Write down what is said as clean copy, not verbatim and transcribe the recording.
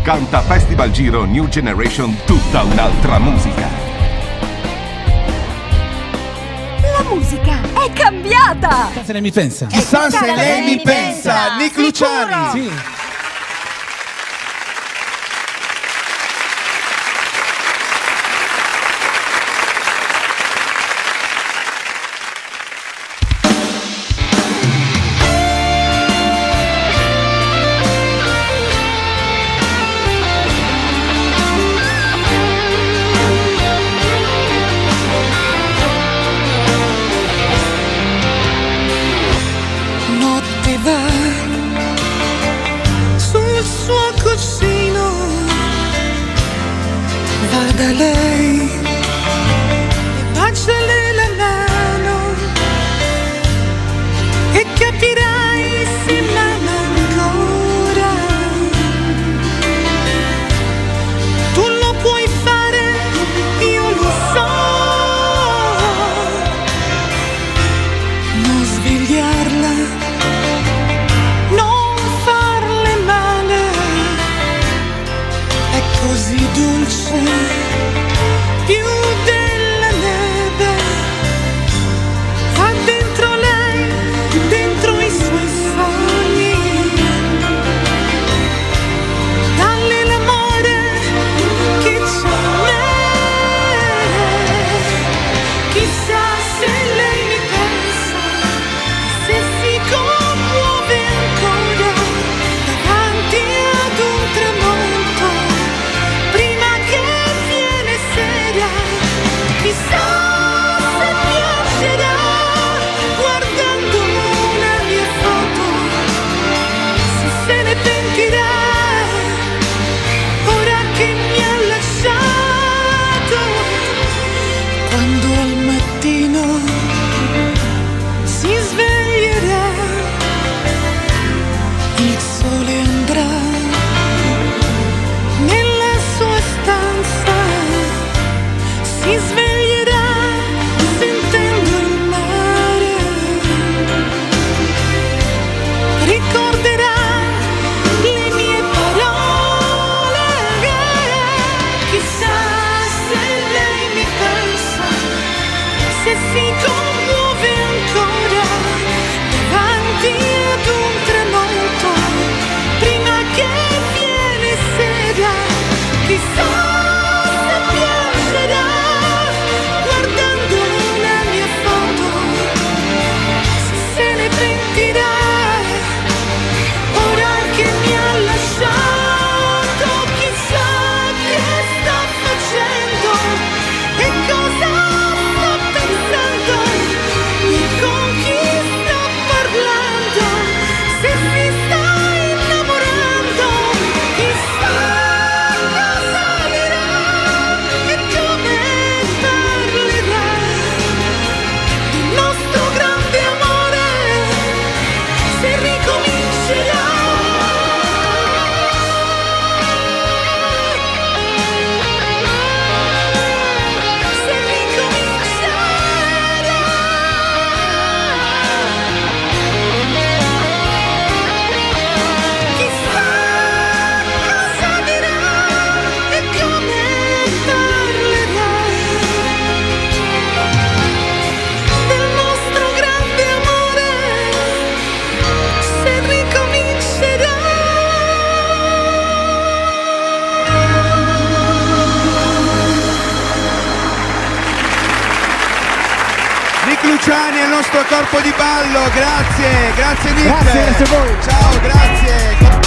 Canta Festival Giro New Generation tutta un'altra musica. La musica è cambiata! Se lei mi pensa. Chissà se lei mi pensa. Nick Luciani. Sì. Da lei e baciale la mano e capirai se m'ama ancora. Tu lo puoi fare, io lo so. Non svegliarla, non farle male, è così dolce. Più della neve, va dentro lei, dentro i suoi sogni. Dalle l'amore che c'è in me. Chissà se lei mi pensa, se si commuove ancora davanti ad un tramonto. Prima che viene sera, chissà se piacerà guardando una mia foto, se ne pentirà ora che mi ha lasciato. Quando al mattino si sveglierà, il sole andrà nella sua stanza, si sveglierà sentendo il mare, ricorderà le mie parole. Chissà se lei mi pensa, se si commuove ancora davanti ad un tramonto. Prima che viene sera, chissà se piacerà guardando una mia foto, se ne pentirà ora che mi ha lasciato. Chissà che sta facendo e cosa sta pensando e con chi sta parlando, se si sta innamorando. Chissà cosa dirà e come parlerà del nostro grande amore, se ricomincerà. Se ricomincerà. Chissà cosa dirà e come parlerà del nostro grande amore, se ricomincerà. Nick Luciani è il nostro corpo di ballo. Grazie Nick. Grazie a voi. Ciao, grazie.